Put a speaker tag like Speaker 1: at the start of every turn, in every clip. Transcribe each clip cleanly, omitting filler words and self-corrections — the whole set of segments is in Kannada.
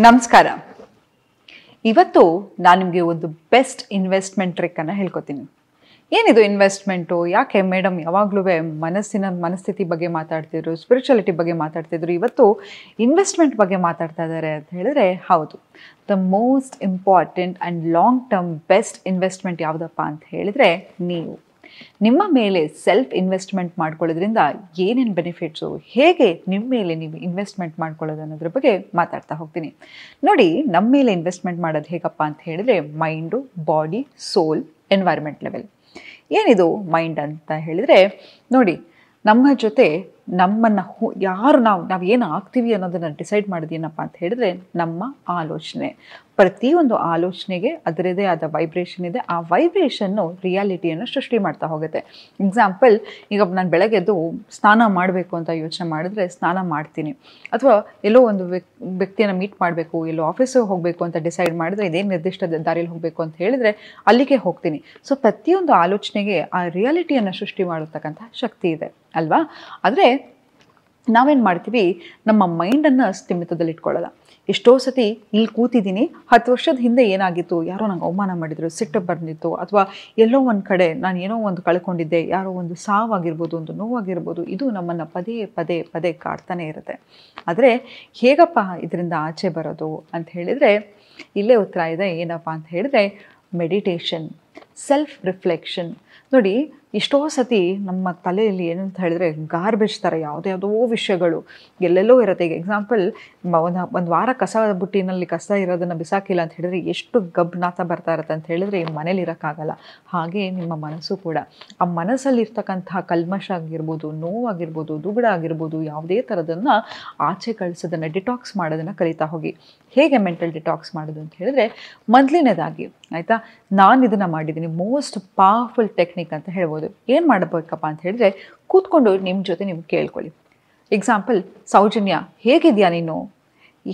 Speaker 1: ನಮಸ್ಕಾರ. ಇವತ್ತು ನಾನು ನಿಮಗೆ ಒಂದು ಬೆಸ್ಟ್ ಇನ್ವೆಸ್ಟ್ಮೆಂಟ್ ಟ್ರಿಕ್ ಅನ್ನು ಹೇಳ್ಕೊತೀನಿ. ಏನಿದು ಇನ್ವೆಸ್ಟ್ಮೆಂಟು? ಯಾಕೆ ಮೇಡಮ್ ಯಾವಾಗಲೂ ಮನಸ್ಥಿತಿ ಬಗ್ಗೆ ಮಾತಾಡ್ತಿದ್ರು, ಸ್ಪಿರಿಚುಯಾಲಿಟಿ ಬಗ್ಗೆ ಮಾತಾಡ್ತಿದ್ರು, ಇವತ್ತು ಇನ್ವೆಸ್ಟ್ಮೆಂಟ್ ಬಗ್ಗೆ ಮಾತಾಡ್ತಾ ಇದ್ದಾರೆ ಅಂತ ಹೇಳಿದ್ರೆ, ಹೌದು, the most important and long term best investment ಯಾವುದಪ್ಪ ಅಂತ ಹೇಳಿದ್ರೆ ನೀವು. ನಿಮ್ಮ ಮೇಲೆ ಸೆಲ್ಫ್ ಇನ್ವೆಸ್ಟ್ಮೆಂಟ್ ಮಾಡ್ಕೊಳ್ಳೋದ್ರಿಂದ ಏನೇನು ಬೆನಿಫಿಟ್ಸು, ಹೇಗೆ ನಿಮ್ಮ ಮೇಲೆ ನೀವು ಇನ್ವೆಸ್ಟ್ಮೆಂಟ್ ಮಾಡ್ಕೊಳ್ಳೋದು ಅನ್ನೋದ್ರ ಬಗ್ಗೆ ಮಾತಾಡ್ತಾ ಹೋಗ್ತೀನಿ. ನೋಡಿ, ನಮ್ಮ ಮೇಲೆ ಇನ್ವೆಸ್ಟ್ಮೆಂಟ್ ಮಾಡೋದು ಹೇಗಪ್ಪ ಅಂತ ಹೇಳಿದ್ರೆ ಮೈಂಡು, ಬಾಡಿ, ಸೋಲ್, ಎನ್ವೈರ್ಮೆಂಟ್ ಲೆವೆಲ್. ಏನಿದು ಮೈಂಡ್ ಅಂತ ಹೇಳಿದರೆ, ನೋಡಿ, ನಮ್ಮ ಜೊತೆ ನಮ್ಮನ್ನು ನಾವು ಏನು ಆಗ್ತೀವಿ ಅನ್ನೋದನ್ನು ಡಿಸೈಡ್ ಮಾಡೋದೇನಪ್ಪ ಅಂತ ಹೇಳಿದ್ರೆ ನಮ್ಮ ಆಲೋಚನೆ. ಪ್ರತಿಯೊಂದು ಆಲೋಚನೆಗೆ ಅದರದೇ ಆದ ವೈಬ್ರೇಷನ್ ಇದೆ. ಆ ವೈಬ್ರೇಷನ್ನು ರಿಯಾಲಿಟಿಯನ್ನು ಸೃಷ್ಟಿ ಮಾಡ್ತಾ ಹೋಗುತ್ತೆ. ಎಕ್ಸಾಂಪಲ್, ಈಗ ನಾನು ಬೆಳಗ್ಗೆ ಎದ್ದು ಸ್ನಾನ ಮಾಡಬೇಕು ಅಂತ ಯೋಚನೆ ಮಾಡಿದ್ರೆ ಸ್ನಾನ ಮಾಡ್ತೀನಿ, ಅಥವಾ ಎಲ್ಲೋ ಒಂದು ವ್ಯಕ್ತಿಯನ್ನು ಮೀಟ್ ಮಾಡಬೇಕು, ಎಲ್ಲೋ ಆಫೀಸಿಗೆ ಹೋಗಬೇಕು ಅಂತ ಡಿಸೈಡ್ ಮಾಡಿದ್ರೆ ಇದೇನು ನಿರ್ದಿಷ್ಟ ದಾರಿಯಲ್ಲಿ ಹೋಗಬೇಕು ಅಂತ ಹೇಳಿದರೆ ಅಲ್ಲಿಗೆ ಹೋಗ್ತೀನಿ. ಸೊ ಪ್ರತಿಯೊಂದು ಆಲೋಚನೆಗೆ ಆ ರಿಯಾಲಿಟಿಯನ್ನು ಸೃಷ್ಟಿ ಮಾಡತಕ್ಕಂಥ ಶಕ್ತಿ ಇದೆ ಅಲ್ವಾ? ಆದರೆ ನಾವೇನು ಮಾಡ್ತೀವಿ, ನಮ್ಮ ಮೈಂಡನ್ನು ಸ್ಥಿಮಿತದಲ್ಲಿ ಇಟ್ಕೊಳ್ಳೋಲ್ಲ. ಎಷ್ಟೋ ಸತಿ ಇಲ್ಲಿ ಕೂತಿದ್ದೀನಿ, 10 ವರ್ಷದ ಹಿಂದೆ ಏನಾಗಿತ್ತು, ಯಾರೋ ನಂಗೆ ಅವಮಾನ ಮಾಡಿದ್ರು, ಸಿಟ್ಟು ಬಂದಿತ್ತು, ಅಥವಾ ಎಲ್ಲೋ ಒಂದು ಕಡೆ ನಾನು ಏನೋ ಒಂದು ಕಳ್ಕೊಂಡಿದ್ದೆ, ಯಾರೋ ಒಂದು ಸಾವಾಗಿರ್ಬೋದು, ಒಂದು ನೋವಾಗಿರ್ಬೋದು, ಇದು ನಮ್ಮನ್ನು ಪದೇ ಪದೇ ಪದೇ ಕಾಡ್ತಾನೆ ಇರುತ್ತೆ. ಆದರೆ ಹೇಗಪ್ಪ ಇದರಿಂದ ಆಚೆ ಬರೋದು ಅಂತ ಹೇಳಿದರೆ ಇಲ್ಲೇ ಉತ್ತರ ಇದೆ. ಏನಪ್ಪ ಅಂತ ಹೇಳಿದ್ರೆ ಮೆಡಿಟೇಷನ್, ಸೆಲ್ಫ್ ರಿಫ್ಲೆಕ್ಷನ್. ನೋಡಿ, ಎಷ್ಟೋ ಸತಿ ನಮ್ಮ ತಲೆಯಲ್ಲಿ ಏನಂತ ಹೇಳಿದ್ರೆ ಗಾರ್ಬೇಜ್ ಥರ ಯಾವುದ್ಯಾವುದೋ ವಿಷಯಗಳು ಎಲ್ಲೆಲ್ಲೋ ಇರುತ್ತೆ. ಈಗ ಎಕ್ಸಾಂಪಲ್, ಒಂದು ವಾರ ಕಸ ಬುಟ್ಟಿನಲ್ಲಿ ಕಸ ಇರೋದನ್ನು ಬಿಸಾಕಿಲ್ಲ ಅಂತ ಹೇಳಿದ್ರೆ ಎಷ್ಟು ಗಬ್ನಾಥ ಬರ್ತಾ ಇರುತ್ತೆ ಅಂತ ಹೇಳಿದ್ರೆ ಮನೇಲಿ ಇರೋಕ್ಕಾಗಲ್ಲ. ಹಾಗೆ ನಿಮ್ಮ ಮನಸ್ಸು ಕೂಡ, ಆ ಮನಸ್ಸಲ್ಲಿರ್ತಕ್ಕಂತಹ ಕಲ್ಮಶ ಆಗಿರ್ಬೋದು, ನೋವಾಗಿರ್ಬೋದು, ದುಗುಡ ಆಗಿರ್ಬೋದು, ಯಾವುದೇ ಥರದನ್ನು ಆಚೆ ಕಳಿಸೋದನ್ನು, ಡಿಟಾಕ್ಸ್ ಮಾಡೋದನ್ನು ಕಲಿತಾ ಹೋಗಿ. ಹೇಗೆ ಮೆಂಟಲ್ ಡಿಟಾಕ್ಸ್ ಮಾಡೋದು ಅಂತ ಹೇಳಿದ್ರೆ, ಮೊದಲನೇದಾಗಿ ಆಯಿತಾ, ನಾನು ಇದನ್ನು ಮಾಡಿದ್ದೀನಿ, ಮೋಸ್ಟ್ ಪವರ್ಫುಲ್ ಟೆಕ್ನಿಕ್ ಅಂತ ಹೇಳ್ಬೋದು. ಏನು ಮಾಡಬೇಕಪ್ಪ ಅಂತ ಹೇಳಿದ್ರೆ, ಕೂತ್ಕೊಂಡು ನಿಮ್ಮ ಜೊತೆ ನೀವು ಕೇಳ್ಕೊಳ್ಳಿ. ಎಕ್ಸಾಂಪಲ್, ಸೌಜನ್ಯ, ಹೇಗಿದೆಯಾ ನೀನು?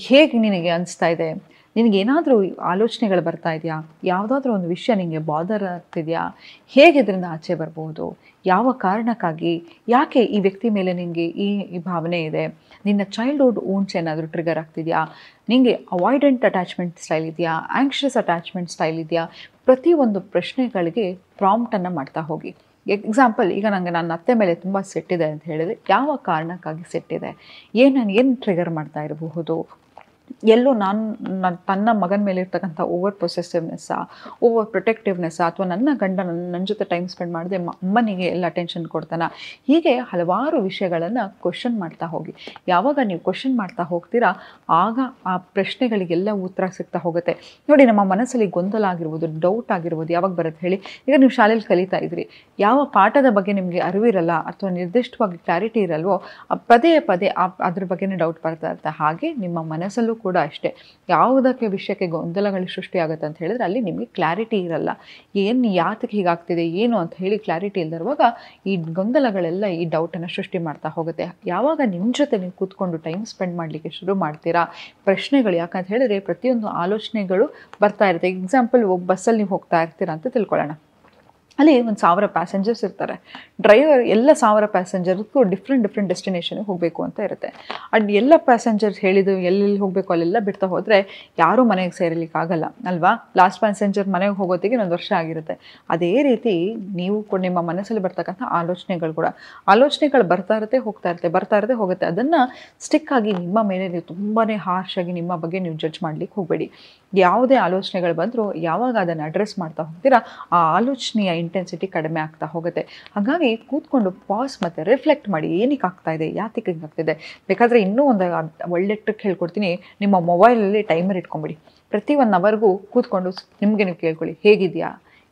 Speaker 1: ಹೇಗೆ ನಿನಗೆ ಅನಿಸ್ತಾ ಇದೆ? ನಿನಗೇನಾದರೂ ಆಲೋಚನೆಗಳು ಬರ್ತಾ ಇದೆಯಾ? ಯಾವುದಾದ್ರೂ ಒಂದು ವಿಷಯ ನಿನಗೆ ಬಾದರ್ ಆಗ್ತಿದೆಯಾ? ಹೇಗೆ ಇದರಿಂದ ಆಚೆ ಬರ್ಬೋದು? ಯಾವ ಕಾರಣಕ್ಕಾಗಿ, ಯಾಕೆ ಈ ವ್ಯಕ್ತಿ ಮೇಲೆ ನಿನಗೆ ಈ ಭಾವನೆ ಇದೆ? ನಿನ್ನ ಚೈಲ್ಡ್ಹುಡ್ ವೂಂಡ್ಸ್ ಏನಾದರೂ ಟ್ರಿಗರ್ ಆಗ್ತಿದೆಯಾ? ನಿನಗೆ ಅವಾಯ್ಡೆಂಟ್ ಅಟ್ಯಾಚ್ಮೆಂಟ್ ಸ್ಟೈಲ್ ಇದೆಯಾ? ಆ್ಯಂಕ್ಷಿಯಸ್ ಅಟ್ಯಾಚ್ಮೆಂಟ್ ಸ್ಟೈಲ್ ಇದೆಯಾ? ಪ್ರತಿಯೊಂದು ಪ್ರಶ್ನೆಗಳಿಗೆ ಪ್ರಾಂಪ್ಟನ್ನು ಮಾಡ್ತಾ ಹೋಗಿ. ಎಕ್ಸಾಂಪಲ್, ಈಗ ನನ್ನ ಅತ್ತೆ ಮೇಲೆ ತುಂಬ ಸೆಟ್ಟಿದೆ ಅಂತ ಹೇಳಿದರೆ ಯಾವ ಕಾರಣಕ್ಕಾಗಿ ಸೆಟ್ಟಿದೆ, ಏನು ಟ್ರಿಗರ್ ಮಾಡ್ತಾ ಇರಬಹುದು? ಎಲ್ಲೋ ತನ್ನ ಮಗನ ಮೇಲೆ ಇರ್ತಕ್ಕಂಥ ಓವರ್ ಪೊಸೆಸಿವ್ನೆಸ್ಸಾ, ಓವರ್ ಪ್ರೊಟೆಕ್ಟಿವ್ನೆಸ್ಸಾ, ಅಥವಾ ನನ್ನ ಗಂಡ ನನ್ನ ಜೊತೆ ಟೈಮ್ ಸ್ಪೆಂಡ್ ಮಾಡಿದೆ ಅಮ್ಮನಿಗೆ ಎಲ್ಲ ಅಟೆನ್ಷನ್ ಕೊಡ್ತಾನ? ಹೀಗೆ ಹಲವಾರು ವಿಷಯಗಳನ್ನು ಕ್ವಶನ್ ಮಾಡ್ತಾ ಹೋಗಿ. ಯಾವಾಗ ನೀವು ಕ್ವಶನ್ ಮಾಡ್ತಾ ಹೋಗ್ತೀರಾ, ಆಗ ಆ ಪ್ರಶ್ನೆಗಳಿಗೆಲ್ಲ ಉತ್ತರ ಸಿಗ್ತಾ ಹೋಗುತ್ತೆ. ನೋಡಿ, ನಮ್ಮ ಮನಸ್ಸಲ್ಲಿ ಗೊಂದಲ ಆಗಿರ್ಬೋದು, ಡೌಟ್ ಆಗಿರ್ಬೋದು, ಯಾವಾಗ ಬರುತ್ತೆ ಹೇಳಿ? ಈಗ ನೀವು ಶಾಲೆಯಲ್ಲಿ ಕಲಿತಾ ಇದ್ರಿ, ಯಾವ ಪಾಠದ ಬಗ್ಗೆ ನಿಮಗೆ ಅರಿವಿರಲ್ಲ ಅಥವಾ ನಿರ್ದಿಷ್ಟವಾಗಿ ಕ್ಲಾರಿಟಿ ಇರಲ್ವೋ, ಪದೇ ಪದೇ ಅದ್ರ ಬಗ್ಗೆನೇ ಡೌಟ್ ಬರ್ತಾ ಇರುತ್ತೆ. ಹಾಗೆ ನಿಮ್ಮ ಮನಸ್ಸಲ್ಲೂ ಕೂಡ ಅಷ್ಟೇ, ಯಾವುದಕ್ಕೆ ವಿಷಯಕ್ಕೆ ಗೊಂದಲಗಳು ಸೃಷ್ಟಿಯಾಗುತ್ತೆ ಅಂತ ಹೇಳಿದ್ರೆ ಅಲ್ಲಿ ನಿಮಗೆ ಕ್ಲಾರಿಟಿ ಇರಲ್ಲ. ಯಾತಕ್ಕೆ ಹೀಗಾಗ್ತಿದೆ ಏನು ಅಂತ ಹೇಳಿ ಕ್ಲಾರಿಟಿ ಇಲ್ಲದಿರುವಾಗ ಈ ಗೊಂದಲಗಳೆಲ್ಲ ಈ ಡೌಟನ್ನು ಸೃಷ್ಟಿ ಮಾಡ್ತಾ ಹೋಗುತ್ತೆ. ಯಾವಾಗ ನಿಮ್ಮ ಜೊತೆ ನೀವು ಕೂತ್ಕೊಂಡು ಟೈಮ್ ಸ್ಪೆಂಡ್ ಮಾಡಲಿಕ್ಕೆ ಶುರು ಮಾಡ್ತೀರಾ, ಪ್ರಶ್ನೆಗಳು, ಯಾಕಂತ ಹೇಳಿದ್ರೆ ಪ್ರತಿಯೊಂದು ಆಲೋಚನೆಗಳು ಬರ್ತಾ ಇರುತ್ತೆ. ಎಕ್ಸಾಂಪಲ್, ಬಸ್ಸಲ್ಲಿ ನೀವು ಹೋಗ್ತಾ ಇರ್ತೀರಾ ಅಂತ ತಿಳ್ಕೊಳ್ಳೋಣ. ಅಲ್ಲಿ 1000 ಪ್ಯಾಸೆಂಜರ್ಸ್ ಇರ್ತಾರೆ. ಡ್ರೈವರ್ ಎಲ್ಲ 1000 ಪ್ಯಾಸೆಂಜರ್ಗೂ ಡಿಫ್ರೆಂಟ್ ಡೆಸ್ಟಿನೇಷನ್ಗೆ ಹೋಗಬೇಕು ಅಂತ ಇರುತ್ತೆ. ಎಲ್ಲ ಪ್ಯಾಸೆಂಜರ್ಸ್ ಹೇಳಿದ್ದು ಎಲ್ಲೆಲ್ಲಿ ಹೋಗಬೇಕು ಅಲ್ಲೆಲ್ಲ ಬಿಡ್ತಾ ಹೋದರೆ ಯಾರೂ ಮನೆಗೆ ಸೇರಲಿಕ್ಕಾಗಲ್ಲ ಅಲ್ವಾ? ಲಾಸ್ಟ್ ಪ್ಯಾಸೆಂಜರ್ ಮನೆಗೆ ಹೋಗೋತ್ತಿಗೆ 1 ವರ್ಷ ಆಗಿರುತ್ತೆ. ಅದೇ ರೀತಿ ನೀವು ಕೂಡ ನಿಮ್ಮ ಮನಸ್ಸಲ್ಲಿ ಬರ್ತಕ್ಕಂಥ ಆಲೋಚನೆಗಳು ಕೂಡ, ಆಲೋಚನೆಗಳು ಬರ್ತಾ ಇರುತ್ತೆ, ಹೋಗುತ್ತೆ. ಅದನ್ನು ಸ್ಟಿಕ್ ಆಗಿ ನಿಮ್ಮ ಮೇಲೆ ನೀವು ತುಂಬಾ ಹಾರ್ಷಾಗಿ ನಿಮ್ಮ ಬಗ್ಗೆ ನೀವು ಜಡ್ಜ್ ಮಾಡಲಿಕ್ಕೆ ಹೋಗಬೇಡಿ. ಯಾವುದೇ ಆಲೋಚನೆಗಳು ಬಂದರೂ ಯಾವಾಗ ಅದನ್ನು ಅಡ್ರೆಸ್ ಮಾಡ್ತಾ ಹೋಗ್ತೀರಾ, ಆ ಆಲೋಚನೆಯ ಇಂಟೆನ್ಸಿಟಿ ಕಡಿಮೆ ಆಗ್ತಾ ಹೋಗುತ್ತೆ. ಹಾಗಾಗಿ ಕೂತ್ಕೊಂಡು ಪಾಸ್ ಮತ್ತು ರಿಫ್ಲೆಕ್ಟ್ ಮಾಡಿ, ಏನಕ್ಕೆ ಆಗ್ತಾ ಇದೆ, ಯಾತಕ್ಕೆ ಹಿಂಗಾಗ್ತಿದೆ. ಬೇಕಾದರೆ ಇನ್ನೂ ಒಂದು ಒಳ್ಳೆ ಟ್ರಿಕ್ ಹೇಳ್ಕೊಡ್ತೀನಿ. ನಿಮ್ಮ ಮೊಬೈಲಲ್ಲಿ ಟೈಮರ್ ಇಟ್ಕೊಂಬಿಡಿ. ಪ್ರತಿ 1 ಅವರ್ಗೂ ಕೂತ್ಕೊಂಡು ನಿಮಗೆ ನೀವು ಕೇಳ್ಕೊಳ್ಳಿ, ಹೇಗಿದೆಯಾ,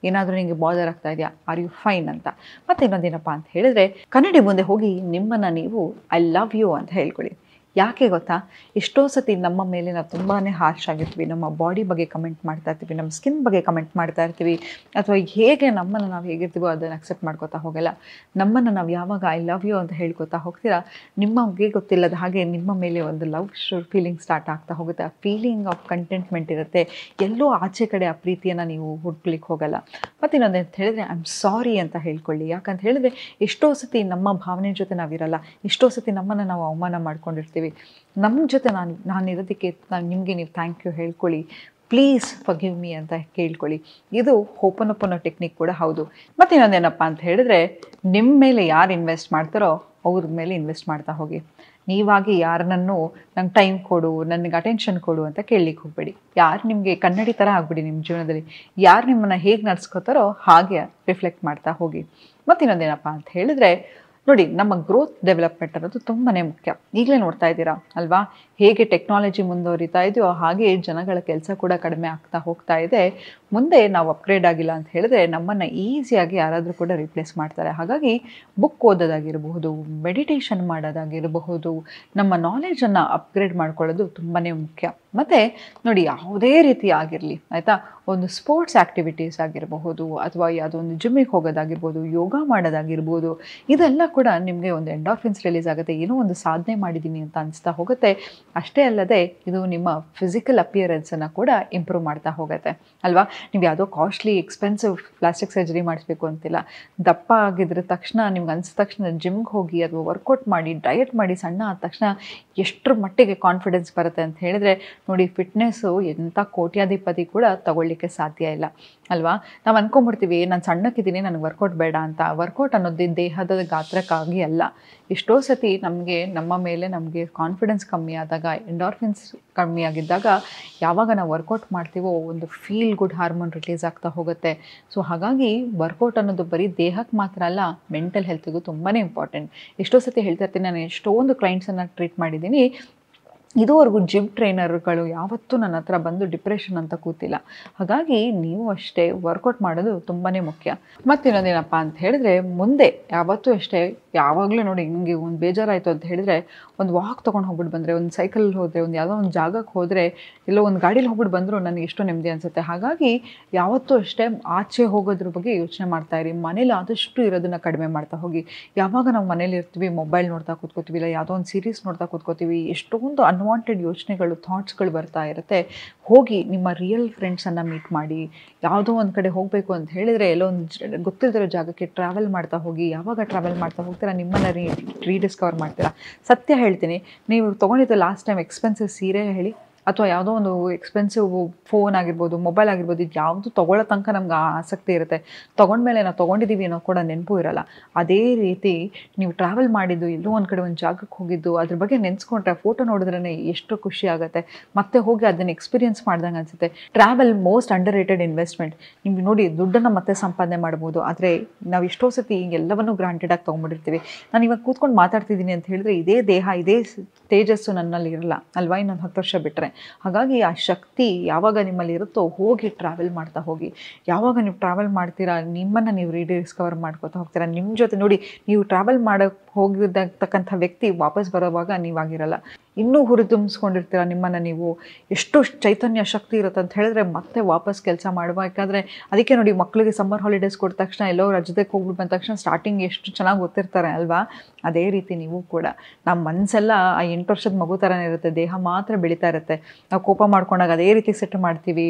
Speaker 1: ಏನಾದರೂ ನಿಮಗೆ ಬಾದರ್ ಆಗ್ತಾ ಇದೆಯಾ, ಆರ್ ಯು ಫೈನ್ ಅಂತ. ಮತ್ತು ಇನ್ನೊಂದೇನಪ್ಪ ಅಂತ ಹೇಳಿದ್ರೆ, ಕನ್ನಡಿ ಮುಂದೆ ಹೋಗಿ ನಿಮ್ಮನ್ನು ನೀವು ಐ ಲವ್ ಯು ಅಂತ ಹೇಳ್ಕೊಳ್ಳಿ. ಯಾಕೆ ಗೊತ್ತಾ, ಎಷ್ಟೋ ಸತಿ ನಮ್ಮ ಮೇಲೆ ನಾವು ತುಂಬಾ ಹಾರ್ಷ್ ಆಗಿರ್ತೀವಿ, ನಮ್ಮ ಬಾಡಿ ಬಗ್ಗೆ ಕಮೆಂಟ್ ಮಾಡ್ತಾ ಇರ್ತೀವಿ, ನಮ್ಮ ಸ್ಕಿನ್ ಬಗ್ಗೆ ಕಮೆಂಟ್ ಮಾಡ್ತಾ ಇರ್ತೀವಿ, ಅಥವಾ ಹೇಗೆ ನಮ್ಮನ್ನು ನಾವು ಹೇಗಿರ್ತೀವೋ ಅದನ್ನು ಅಕ್ಸೆಪ್ಟ್ ಮಾಡ್ಕೋತಾ ಹೋಗಲ್ಲ. ನಮ್ಮನ್ನು ನಾವು ಯಾವಾಗ ಐ ಲವ್ ಯು ಅಂತ ಹೇಳ್ಕೊತಾ ಹೋಗ್ತೀರಾ, ನಿಮಗೆ ಗೊತ್ತಿಲ್ಲದ ಹಾಗೆ ನಿಮ್ಮ ಮೇಲೆ ಒಂದು ಲವ್ ಫೀಲಿಂಗ್ ಸ್ಟಾರ್ಟ್ ಆಗ್ತಾ ಹೋಗುತ್ತೆ. ಆ ಫೀಲಿಂಗ್ ಆಫ್ ಕಂಟೆಂಟ್ಮೆಂಟ್ ಇರುತ್ತೆ. ಎಲ್ಲೋ ಆಚೆ ಕಡೆ ಆ ಪ್ರೀತಿಯನ್ನು ನೀವು ಹುಡ್ಕ್ಲಿಕ್ಕೆ ಹೋಗಲ್ಲ. ಮತ್ತು ಇನ್ನೊಂದು ಅಂತ ಹೇಳಿದ್ರೆ, ಐ ಆಮ್ ಸಾರಿ ಅಂತ ಹೇಳ್ಕೊಳ್ಳಿ. ಯಾಕಂತ ಹೇಳಿದ್ರೆ ಎಷ್ಟೋ ಸತಿ ನಮ್ಮ ಭಾವನೆ ಜೊತೆ ನಾವಿರಲ್ಲ, ಎಷ್ಟೋ ಸತಿ ನಮ್ಮನ್ನು ನಾವು ಅವಮಾನ ಮಾಡ್ಕೊಂಡಿರ್ತೀವಿ. ಮಾಡ್ತೀವಿ. ನಮ್ಮ ಜೊತೆ ನಾನಿರೋದಕ್ಕೆ ನಿಮಗೆ ನೀವು ಥ್ಯಾಂಕ್ ಯು ಹೇಳ್ಕೊಳ್ಳಿ, ಪ್ಲೀಸ್ ಫರ್ಗಿವ್ ಮೀ ಅಂತ ಕೇಳ್ಕೊಳ್ಳಿ. ಇದು ಹೋಪನೋಪನೋ ಟೆಕ್ನಿಕ್ ಕೂಡ ಹೌದು. ಮತ್ತು ಇನ್ನೊಂದೇನಪ್ಪ ಅಂತ ಹೇಳಿದ್ರೆ, ನಿಮ್ಮ ಮೇಲೆ ಯಾರು ಇನ್ವೆಸ್ಟ್ ಮಾಡ್ತಾರೋ ಅವ್ರ ಮೇಲೆ ಇನ್ವೆಸ್ಟ್ ಮಾಡ್ತಾ ಹೋಗಿ. ನೀವಾಗಿ ಯಾರನ್ನೂ ನಂಗೆ ಟೈಮ್ ಕೊಡು, ನನಗೆ ಅಟೆನ್ಷನ್ ಕೊಡು ಅಂತ ಕೇಳಲಿಕ್ಕೆ ಹೋಗಬೇಡಿ. ಯಾರು ನಿಮಗೆ ಕನ್ನಡಿ ಥರ ಆಗ್ಬಿಡಿ ನಿಮ್ಮ ಜೀವನದಲ್ಲಿ. ಯಾರು ನಿಮ್ಮನ್ನು ಹೇಗೆ ನಡ್ಸ್ಕೊತಾರೋ ಹಾಗೆ ರಿಫ್ಲೆಕ್ಟ್ ಮಾಡ್ತಾ ಹೋಗಿ. ಮತ್ತು ಇನ್ನೊಂದೇನಪ್ಪ ಅಂತ ಹೇಳಿದ್ರೆ, ನೋಡಿ, ನಮ್ಮ ಗ್ರೋತ್ ಡೆವಲಪ್ಮೆಂಟ್ ಅನ್ನೋದು ತುಂಬಾ ಮುಖ್ಯ. ಈಗಲೇ ನೋಡ್ತಾ ಇದ್ದೀರಾ ಅಲ್ವಾ, ಹೇಗೆ ಟೆಕ್ನಾಲಜಿ ಮುಂದುವರಿತಾ ಇದೆಯೋ ಹಾಗೆ ಜನಗಳ ಕೆಲಸ ಕೂಡ ಕಡಿಮೆ ಆಗ್ತಾ ಹೋಗ್ತಾ ಇದೆ. ಮುಂದೆ ನಾವು ಅಪ್ಗ್ರೇಡ್ ಆಗಿಲ್ಲ ಅಂತ ಹೇಳಿದ್ರೆ ನಮ್ಮನ್ನು ಈಸಿಯಾಗಿ ಯಾರಾದರೂ ಕೂಡ ರಿಪ್ಲೇಸ್ ಮಾಡ್ತಾರೆ. ಹಾಗಾಗಿ ಬುಕ್ ಓದೋದಾಗಿರಬಹುದು, ಮೆಡಿಟೇಷನ್ ಮಾಡೋದಾಗಿರಬಹುದು, ನಮ್ಮ ನಾಲೆಜನ್ನು ಅಪ್ಗ್ರೇಡ್ ಮಾಡ್ಕೊಳ್ಳೋದು ತುಂಬಾ ಮುಖ್ಯ. ಮತ್ತು ನೋಡಿ, ಯಾವುದೇ ರೀತಿ ಆಗಿರಲಿ ಆಯಿತಾ, ಒಂದು ಸ್ಪೋರ್ಟ್ಸ್ ಆ್ಯಕ್ಟಿವಿಟೀಸ್ ಆಗಿರಬಹುದು, ಅಥವಾ ಯಾವುದೋ ಒಂದು ಜಿಮ್ಮಿಗೆ ಹೋಗೋದಾಗಿರ್ಬೋದು, ಯೋಗ ಮಾಡೋದಾಗಿರ್ಬೋದು, ಇದೆಲ್ಲ ಕೂಡ ನಿಮಗೆ ಒಂದು ಎಂಡಾರ್ಫಿನ್ಸ್ ರಿಲೀಸ್ ಆಗುತ್ತೆ. ಏನೋ ಒಂದು ಸಾಧನೆ ಮಾಡಿದ್ದೀನಿ ಅಂತ ಅನಿಸ್ತಾ ಹೋಗುತ್ತೆ. ಅಷ್ಟೇ ಅಲ್ಲದೆ ಇದು ನಿಮ್ಮ ಫಿಸಿಕಲ್ ಅಪಿಯರೆನ್ಸನ್ನು ಕೂಡ ಇಂಪ್ರೂವ್ ಮಾಡ್ತಾ ಹೋಗುತ್ತೆ ಅಲ್ವಾ. ನೀವು ಯಾವುದೋ ಕಾಸ್ಟ್ಲಿ ಎಕ್ಸ್ಪೆನ್ಸಿವ್ ಪ್ಲಾಸ್ಟಿಕ್ ಸರ್ಜರಿ ಮಾಡಿಸ್ಬೇಕು ಅಂತಿಲ್ಲ. ದಪ್ಪ ಆಗಿದ್ರೆ ತಕ್ಷಣ ನಿಮ್ಗೆ ಅನಿಸಿದ ತಕ್ಷಣ ಜಿಮ್ಗೆ ಹೋಗಿ ಅಥವಾ ವರ್ಕೌಟ್ ಮಾಡಿ ಡಯಟ್ ಮಾಡಿ ಸಣ್ಣ ಆದ ತಕ್ಷಣ ಎಷ್ಟರ ಮಟ್ಟಿಗೆ ಕಾನ್ಫಿಡೆನ್ಸ್ ಬರುತ್ತೆ ಅಂತ ಹೇಳಿದ್ರೆ, ನೋಡಿ, ಫಿಟ್ನೆಸ್ಸು ಎಂಥ ಕೋಟ್ಯಾಧಿಪತಿ ಕೂಡ ತಗೊಳ್ಳಿಕ್ಕೆ ಸಾಧ್ಯ ಇಲ್ಲ ಅಲ್ವಾ. ನಾವು ಅಂದ್ಕೊಂಡ್ಬಿಡ್ತೀವಿ, ನಾನು ಸಣ್ಣಕ್ಕಿದ್ದೀನಿ, ನನಗೆ ವರ್ಕೌಟ್ ಬೇಡ ಅಂತ. ವರ್ಕೌಟ್ ಅನ್ನೋದು ದೇಹದ ಗಾತ್ರಕ್ಕಾಗಿ ಅಲ್ಲ. ಎಷ್ಟೋ ಸತಿ ನಮ್ಮ ಮೇಲೆ ನಮಗೆ ಕಾನ್ಫಿಡೆನ್ಸ್ ಕಮ್ಮಿ ಆದಾಗ, ಎಂಡಾರ್ಫಿನ್ಸ್ ಕಮ್ಮಿ ಆಗಿದ್ದಾಗ, ಯಾವಾಗ ನಾವು ವರ್ಕೌಟ್ ಮಾಡ್ತೀವೋ ಒಂದು ಫೀಲ್ ಗುಡ್ ಹಾರ್ಮೋನ್ ರಿಲೀಸ್ ಆಗ್ತಾ ಹೋಗುತ್ತೆ. ಸೊ ಹಾಗಾಗಿ ವರ್ಕೌಟ್ ಅನ್ನೋದು ಬರೀ ದೇಹಕ್ಕೆ ಮಾತ್ರ ಅಲ್ಲ, ಮೆಂಟಲ್ ಹೆಲ್ತ್ಗೂ ತುಂಬಾ ಇಂಪಾರ್ಟೆಂಟ್. ಎಷ್ಟೋ ಸತಿ ಹೇಳ್ತಾ ಇರ್ತೀನಿ, ನಾನು ಎಷ್ಟೊಂದು ಕ್ಲೈಂಟ್ಸನ್ನು ಟ್ರೀಟ್ ಮಾಡಿದ್ದೀನಿ, ಇದುವರೆಗೂ ಜಿಮ್ ಟ್ರೈನರ್ಗಳು ಯಾವತ್ತೂ ನನ್ನ ಹತ್ರ ಬಂದು ಡಿಪ್ರೆಷನ್ ಅಂತ ಕೂತಿಲ್ಲ. ಹಾಗಾಗಿ ನೀವು ಅಷ್ಟೇ ವರ್ಕೌಟ್ ಮಾಡೋದು ತುಂಬಾ ಮುಖ್ಯ. ಮತ್ತಿನ್ನೊಂದೇನಪ್ಪ ಅಂತ ಹೇಳಿದ್ರೆ, ಮುಂದೆ ಯಾವತ್ತೂ ಅಷ್ಟೇ, ಯಾವಾಗಲೂ ನೋಡಿ, ನಿಮಗೆ ಒಂದು ಬೇಜಾರಾಯಿತು ಅಂತ ಹೇಳಿದ್ರೆ ಒಂದು ವಾಕ್ ತೊಗೊಂಡು ಹೋಗ್ಬಿಟ್ಟು ಬಂದರೆ, ಒಂದು ಸೈಕಲ್ ಹೋದರೆ, ಒಂದು ಯಾವುದೋ ಒಂದು ಜಾಗಕ್ಕೆ ಹೋದರೆ, ಎಲ್ಲೋ ಒಂದು ಗಾಡೀಲಿ ಹೋಗ್ಬಿಟ್ಟು ಬಂದರೂ ನನಗೆ ಎಷ್ಟೋ ನೆಮ್ಮದಿ ಅನಿಸುತ್ತೆ. ಹಾಗಾಗಿ ಯಾವತ್ತೂ ಅಷ್ಟೇ ಆಚೆ ಹೋಗೋದ್ರ ಬಗ್ಗೆ ಯೋಚನೆ ಮಾಡ್ತಾಯಿರಿ. ಮನೇಲಿ ಆದಷ್ಟು ಇರೋದನ್ನು ಕಡಿಮೆ ಮಾಡ್ತಾ ಹೋಗಿ. ಯಾವಾಗ ನಾವು ಮನೇಲಿ ಇರ್ತೀವಿ, ಮೊಬೈಲ್ ನೋಡ್ತಾ ಕೂತ್ಕೋತೀವಿ, ಇಲ್ಲ ಯಾವುದೋ ಒಂದು ಸೀರೀಸ್ ನೋಡ್ತಾ ಕೂತ್ಕೋತೀವಿ, ಎಷ್ಟೊಂದು ಅನ್ವಾಂಟೆಡ್ ಯೋಚನೆಗಳು, ಥಾಟ್ಸ್ಗಳು ಬರ್ತಾ ಇರುತ್ತೆ. ಹೋಗಿ ನಿಮ್ಮ ರಿಯಲ್ ಫ್ರೆಂಡ್ಸನ್ನು ಮೀಟ್ ಮಾಡಿ. ಯಾವುದೋ ಒಂದು ಕಡೆ ಹೋಗಬೇಕು ಅಂತ ಹೇಳಿದರೆ ಎಲ್ಲೋ ಒಂದು ಗೊತ್ತಿಲ್ದಿರೋ ಜಾಗಕ್ಕೆ ಟ್ರಾವೆಲ್ ಮಾಡ್ತಾ ಹೋಗಿ. ಯಾವಾಗ ಟ್ರಾವೆಲ್ ಮಾಡ್ತಾ ಹೋಗ್ತೀರಾ, ನಿಮ್ಮನ್ನು ರೀಡಿಸ್ಕವರ್ ಮಾಡ್ತೀರಾ. ಸತ್ಯ ಹೇಳ್ತೀನಿ, ನೀವು ತೊಗೊಂಡಿದ್ದು ಲಾಸ್ಟ್ ಟೈಮ್ ಎಕ್ಸ್ಪೆನ್ಸಿವ್ ಸೀರೆ ಹೇಳಿ, ಅಥವಾ ಯಾವುದೋ ಒಂದು ಎಕ್ಸ್ಪೆನ್ಸಿವ್ ಫೋನ್ ಆಗಿರ್ಬೋದು, ಮೊಬೈಲ್ ಆಗಿರ್ಬೋದು, ಇದು ಯಾವುದು ತೊಗೊಳ್ಳೋ ತನಕ ನಮ್ಗೆ ಆಸಕ್ತಿ ಇರುತ್ತೆ. ತೊಗೊಂಡ್ಮೇಲೆ ನಾವು ತೊಗೊಂಡಿದ್ದೀವಿ ಅನ್ನೋ ಕೂಡ ನೆನಪು ಇರೋಲ್ಲ. ಅದೇ ರೀತಿ ನೀವು ಟ್ರಾವೆಲ್ ಮಾಡಿದ್ದು, ಎಲ್ಲೋ ಒಂದು ಕಡೆ ಒಂದು ಜಾಗಕ್ಕೆ ಹೋಗಿದ್ದು, ಅದ್ರ ಬಗ್ಗೆ ನೆನೆಸ್ಕೊಂಡ್ರೆ, ಫೋಟೋ ನೋಡಿದ್ರೇ ಎಷ್ಟು ಖುಷಿ ಆಗುತ್ತೆ. ಮತ್ತೆ ಹೋಗಿ ಅದನ್ನು ಎಕ್ಸ್ಪೀರಿಯನ್ಸ್ ಮಾಡ್ದಂಗೆ ಅನಿಸುತ್ತೆ. Travel most under rated investment. ನಿಮ್ಗೆ ನೋಡಿ, ದುಡ್ಡನ್ನು ಮತ್ತೆ ಸಂಪಾದನೆ ಮಾಡ್ಬೋದು, ಆದರೆ ನಾವು ಎಷ್ಟೋ ಸತಿ ಎಲ್ಲವನ್ನೂ ಗ್ರಾಂಟೆಡಾಗಿ ತೊಗೊಂಡ್ಬಿಟ್ಟಿರ್ತೀವಿ. ನಾನು ಇವಾಗ ಕೂತ್ಕೊಂಡು ಮಾತಾಡ್ತಿದ್ದೀನಿ ಅಂತ ಹೇಳಿದ್ರೆ, ಇದೇ ದೇಹ, ಇದೇ ತೇಜಸ್ಸು ನನ್ನಲ್ಲಿ ಇರಲ್ಲ ಅಲ್ವಾ, ಇನ್ನೊಂದು 10 ವರ್ಷ ಬಿಟ್ಟರೆ. ಹಾಗಾಗಿ ಆ ಶಕ್ತಿ ಯಾವಾಗ ನಿಮ್ಮಲ್ಲಿ ಇರುತ್ತೋ ಹೋಗಿ ಟ್ರಾವೆಲ್ ಮಾಡ್ತಾ ಹೋಗಿ. ಯಾವಾಗ ನೀವು ಟ್ರಾವೆಲ್ ಮಾಡ್ತೀರಾ, ನಿಮ್ಮನ್ನು ನೀವು ರೀಡಿಸ್ಕವರ್ ಮಾಡ್ಕೊತಾ ಹೋಗ್ತೀರಾ. ನಿಮ್ಮ ಜೊತೆ ನೋಡಿ, ನೀವು ಟ್ರಾವೆಲ್ ಮಾಡೋಕ್ಕೆ ಹೋಗಿರ್ತಕ್ಕಂಥ ವ್ಯಕ್ತಿ ವಾಪಸ್ ಬರೋವಾಗ ನೀವಾಗಿರಲ್ಲ. ಇನ್ನೂ ಹುರಿದುಂಬಿಸ್ಕೊಂಡಿರ್ತೀರ ನಿಮ್ಮನ್ನು ನೀವು. ಎಷ್ಟು ಚೈತನ್ಯ ಶಕ್ತಿ ಇರುತ್ತೆ ಅಂತ ಹೇಳಿದ್ರೆ ಮತ್ತೆ ವಾಪಸ್ ಕೆಲಸ ಮಾಡಬೇಕಾದ್ರೆ. ಅದಕ್ಕೆ ನೋಡಿ, ಮಕ್ಕಳಿಗೆ ಸಮ್ಮರ್ ಹಾಲಿಡೇಸ್ ಕೊಟ್ಟ ತಕ್ಷಣ ಎಲ್ಲೋ ರಜದಕ್ಕೆ ಹೋಗ್ಬಿಟ್ಟು ಬಂದ ತಕ್ಷಣ ಸ್ಟಾರ್ಟಿಂಗ್ ಎಷ್ಟು ಚೆನ್ನಾಗಿ ಓದ್ತಿರ್ತಾರೆ ಅಲ್ವಾ. ಅದೇ ರೀತಿ ನೀವು ಕೂಡ. ನಮ್ಮ ಮನಸ್ಸೆಲ್ಲ ಆ 8 ವರ್ಷದ ಮಗು ಥರನೇ ಇರುತ್ತೆ, ದೇಹ ಮಾತ್ರ ಬೆಳೀತಾ ಇರುತ್ತೆ. ನಾವು ಕೋಪ ಮಾಡ್ಕೊಂಡಾಗ ಅದೇ ರೀತಿ ಸೆಟ್ ಮಾಡ್ತೀವಿ,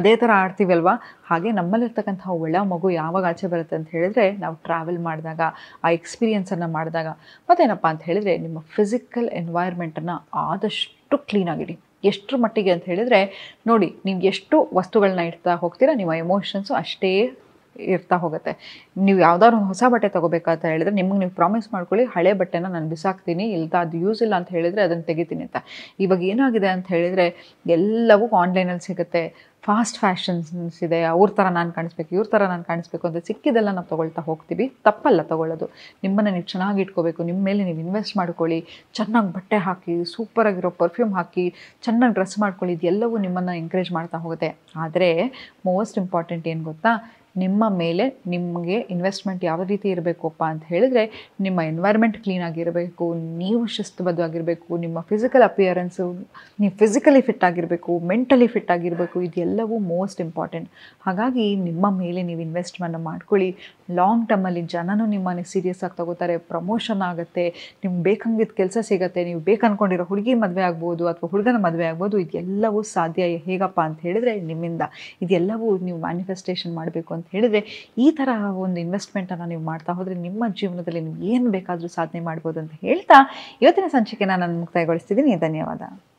Speaker 1: ಅದೇ ಥರ ಆಡ್ತೀವಿ ಅಲ್ವಾ. ಹಾಗೆ ನಮ್ಮಲ್ಲಿರ್ತಕ್ಕಂಥ ಒಳ್ಳೆ ಮಗು ಯಾವಾಗ ಆಚೆ ಬರುತ್ತೆ ಅಂತ ಹೇಳಿದ್ರೆ, ನಾವು ಟ್ರಾವೆಲ್ ಮಾಡಿದಾಗ, ಆ ಎಕ್ಸ್ಪೀರಿಯನ್ಸನ್ನು ಮಾಡಿದಾಗ. ಮತ್ತೇನಪ್ಪ ಅಂತ ಹೇಳಿದರೆ, ನಿಮ್ಮ ಫಿಸಿಕಲ್ ಎನ್ವೈರ್ಮೆಂಟನ್ನು ಆದಷ್ಟು ಕ್ಲೀನಾಗಿಡಿ. ಎಷ್ಟರ ಮಟ್ಟಿಗೆ ಅಂತ ಹೇಳಿದರೆ, ನೋಡಿ, ನೀವು ಎಷ್ಟು ವಸ್ತುಗಳನ್ನ ಇಡ್ತಾ ಹೋಗ್ತೀರಾ, ನಿಮ್ಮ ಎಮೋಷನ್ಸು ಅಷ್ಟೇ ಇರ್ತಾ ಹೋಗುತ್ತೆ. ನೀವು ಯಾವ್ದಾದ್ರು ಒಂದು ಹೊಸ ಬಟ್ಟೆ ತೊಗೋಬೇಕಂತ ಹೇಳಿದ್ರೆ, ನಿಮಗೆ ನೀವು ಪ್ರಾಮಿಸ್ ಮಾಡ್ಕೊಳ್ಳಿ, ಹಳೆ ಬಟ್ಟೆನ ನಾನು ಬಿಸಾಕ್ತೀನಿ, ಇಲ್ದ ಅದು ಯೂಸ್ ಇಲ್ಲ ಅಂತ ಹೇಳಿದರೆ ಅದನ್ನು ತೆಗಿತೀನಿ ಅಂತ. ಇವಾಗ ಏನಾಗಿದೆ ಅಂತ ಹೇಳಿದರೆ, ಎಲ್ಲವೂ ಆನ್ಲೈನಲ್ಲಿ ಸಿಗುತ್ತೆ. ಫಾಸ್ಟ್ ಫ್ಯಾಷನ್ಸ್ ಇದೆ, ಅವ್ರ ಥರ ನಾನು ಕಾಣಿಸ್ಬೇಕು, ಇವ್ರ ಥರ ನಾನು ಕಾಣಿಸ್ಬೇಕು ಅಂತ ಸಿಕ್ಕಿದೆಲ್ಲ ನಾವು ತೊಗೊಳ್ತಾ ಹೋಗ್ತೀವಿ. ತಪ್ಪಲ್ಲ ತೊಗೊಳ್ಳೋದು. ನಿಮ್ಮನ್ನು ನೀವು ಚೆನ್ನಾಗಿ ಇಟ್ಕೋಬೇಕು, ನಿಮ್ಮ ಮೇಲೆ ನೀವು ಇನ್ವೆಸ್ಟ್ ಮಾಡ್ಕೊಳ್ಳಿ. ಚೆನ್ನಾಗಿ ಬಟ್ಟೆ ಹಾಕಿ, ಸೂಪರಾಗಿರೋ ಪರ್ಫ್ಯೂಮ್ ಹಾಕಿ, ಚೆನ್ನಾಗಿ ಡ್ರೆಸ್ ಮಾಡ್ಕೊಳ್ಳಿ. ಇದೆಲ್ಲವೂ ನಿಮ್ಮನ್ನು ಎಂಕರೇಜ್ ಮಾಡ್ತಾ ಹೋಗುತ್ತೆ. ಆದರೆ ಮೋಸ್ಟ್ ಇಂಪಾರ್ಟೆಂಟ್ ಏನು ಗೊತ್ತಾ, ನಿಮ್ಮ ಮೇಲೆ ನಿಮಗೆ ಇನ್ವೆಸ್ಟ್ಮೆಂಟ್ ಯಾವ ರೀತಿ ಇರಬೇಕಪ್ಪ ಅಂತ ಹೇಳಿದರೆ, ನಿಮ್ಮ ಎನ್ವೈರ್ಮೆಂಟ್ ಕ್ಲೀನಾಗಿರಬೇಕು, ನೀವು ಶಿಸ್ತುಬದ್ಧವಾಗಿರಬೇಕು, ನಿಮ್ಮ ಫಿಸಿಕಲ್ ಅಪಿಯರೆನ್ಸು, ನೀವು ಫಿಸಿಕಲಿ ಫಿಟ್ ಆಗಿರಬೇಕು, ಮೆಂಟಲಿ ಫಿಟ್ ಆಗಿರಬೇಕು. ಇದೆಲ್ಲವೂ ಮೋಸ್ಟ್ ಇಂಪಾರ್ಟೆಂಟ್. ಹಾಗಾಗಿ ನಿಮ್ಮ ಮೇಲೆ ನೀವು ಇನ್ವೆಸ್ಟ್ಮೆಂಟ್ ಮಾಡ್ಕೊಳ್ಳಿ. ಲಾಂಗ್ ಟರ್ಮಲ್ಲಿ ಜನನೂ ನಿಮ್ಮನ್ನು ಸೀರಿಯಸ್ ಆಗಿ ತಗೋತಾರೆ. ಪ್ರಮೋಷನ್ ಆಗುತ್ತೆ, ನಿಮ್ಗೆ ಬೇಕಂಗಿದ್ದ ಕೆಲಸ ಸಿಗುತ್ತೆ, ನೀವು ಬೇಕನ್ಕೊಂಡಿರೋ ಹುಡುಗಿ ಮದುವೆ ಆಗ್ಬೋದು ಅಥವಾ ಹುಡುಗನ ಮದುವೆ ಆಗ್ಬೋದು. ಇದೆಲ್ಲವೂ ಸಾಧ್ಯ ಹೇಗಪ್ಪ ಅಂತ ಹೇಳಿದರೆ, ನಿಮ್ಮಿಂದ. ಇದೆಲ್ಲವೂ ನೀವು ಮ್ಯಾನಿಫೆಸ್ಟೇಷನ್ ಮಾಡಬೇಕು ಅಂತ ಹೇಳಿದರೆ ಈ ಥರ ಒಂದು ಇನ್ವೆಸ್ಟ್ಮೆಂಟನ್ನು ನೀವು ಮಾಡ್ತಾ ಹೋದರೆ ನಿಮ್ಮ ಜೀವನದಲ್ಲಿ ನೀವು ಏನು ಬೇಕಾದರೂ ಸಾಧನೆ ಮಾಡ್ಬೋದು ಅಂತ ಹೇಳ್ತಾ ಇವತ್ತಿನ ಸಂಚಿಕೆನ ನಾನು ಮುಕ್ತಾಯಗೊಳಿಸ್ತಿದ್ದೀನಿ. ಧನ್ಯವಾದ.